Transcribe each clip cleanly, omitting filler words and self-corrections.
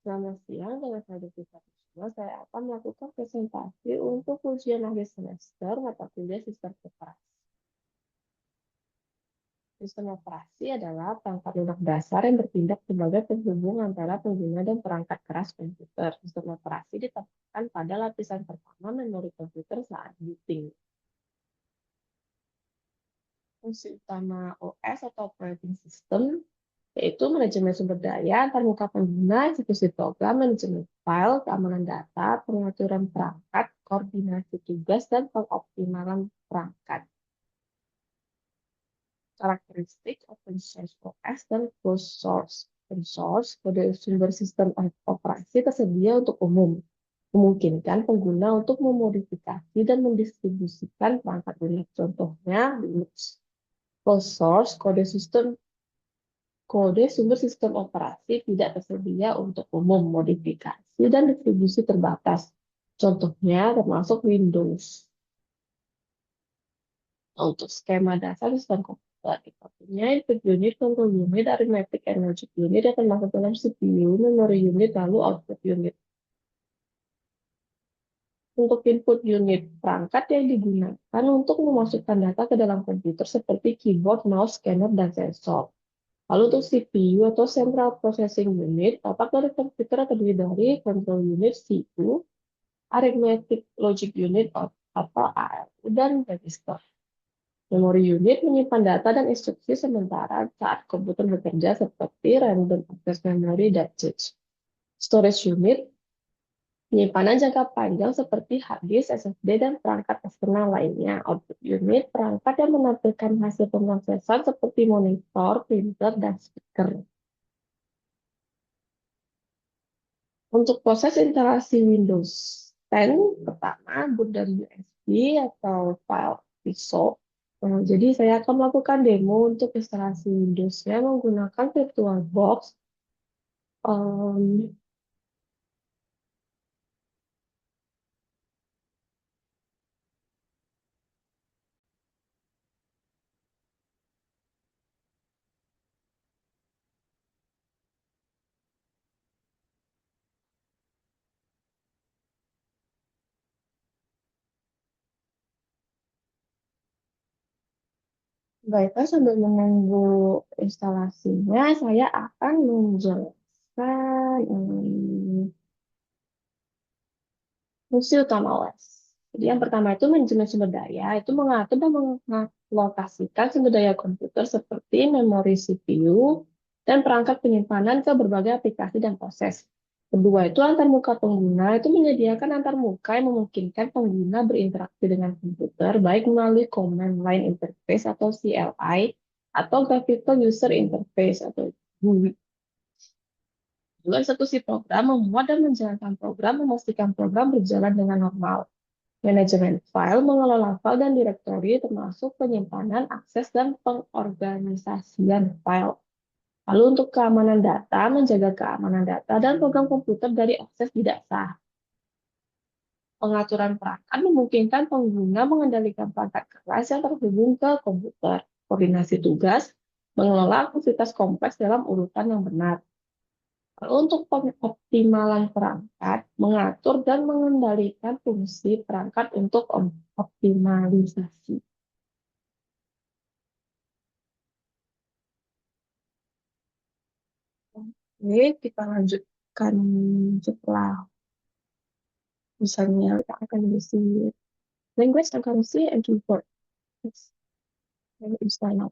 Selamat siang, dengan saya Devika Kusuma. Saya akan melakukan presentasi untuk ujian akhir semester mata kuliah sistem operasi. Sistem operasi adalah perangkat lunak dasar yang bertindak sebagai penghubung antara pengguna dan perangkat keras komputer. Sistem operasi ditempatkan pada lapisan pertama memori komputer saat booting. Fungsi utama OS atau operating system yaitu manajemen sumber daya, antarmuka pengguna, eksekusi program, manajemen file, keamanan data, pengaturan perangkat, koordinasi tugas, dan pengoptimalan perangkat. Karakteristik open source OS dan closed source. Open source, kode sumber sistem operasi tersedia untuk umum, memungkinkan pengguna untuk memodifikasi dan mendistribusikan perangkat Linux. Contohnya, Linux. Closed source, kode sumber sistem operasi tidak tersedia untuk umum, modifikasi, dan distribusi terbatas. Contohnya termasuk Windows. Untuk skema dasar sistem komputer, kita punya input unit, control unit, arithmetic and logic unit yang termasuk dalam CPU, memory unit, lalu output unit. Untuk input unit, perangkat yang digunakan untuk memasukkan data ke dalam komputer seperti keyboard, mouse, scanner, dan sensor. Lalu untuk CPU atau Central Processing Unit, otak dari komputer terdiri dari Control Unit CPU, Arithmetic Logic Unit atau ALU, dan register. Memori unit menyimpan data dan instruksi sementara saat komputer bekerja seperti random access memory dan cache. Storage unit penyimpanan jangka panjang seperti hard disk, SSD, dan perangkat eksternal lainnya. Output unit perangkat yang menampilkan hasil pemrosesan seperti monitor, printer, dan speaker. Untuk proses instalasi Windows 10, pertama boot dari USB atau file ISO. Jadi saya akan melakukan demo untuk instalasi Windows-nya menggunakan VirtualBox. Um, Baiklah, sambil menunggu instalasinya, saya akan menjelaskan fungsi utama OS. Jadi yang pertama itu manajemen sumber daya, itu mengatur dan mengalokasikan sumber daya komputer seperti memori CPU dan perangkat penyimpanan ke berbagai aplikasi dan proses. Kedua itu antarmuka pengguna, itu menyediakan antarmuka yang memungkinkan pengguna berinteraksi dengan komputer, baik melalui Command Line Interface atau CLI, atau Graphical User Interface atau GUI. Dua, eksekusi program, memuat dan menjalankan program, memastikan program berjalan dengan normal. Manajemen file, mengelola file dan direktori, termasuk penyimpanan, akses, dan pengorganisasian file. Lalu untuk keamanan data, menjaga keamanan data dan program komputer dari akses tidak sah. Pengaturan perangkat memungkinkan pengguna mengendalikan perangkat keras yang terhubung ke komputer. Koordinasi tugas, mengelola aktivitas kompleks dalam urutan yang benar. Lalu untuk pengoptimalan perangkat, mengatur dan mengendalikan fungsi perangkat untuk optimalisasi. Oke, kita lanjutkan setelah misalnya kita akan isi language and currency and keyboard. Yes, sign up.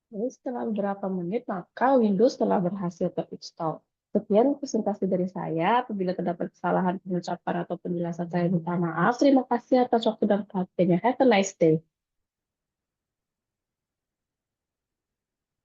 Jadi setelah beberapa menit, maka Windows telah berhasil terinstall. Sekian presentasi dari saya. Apabila terdapat kesalahan pengucapan atau penjelasan saya minta maaf. Terima kasih atas waktu dan perhatiannya. Have a nice day.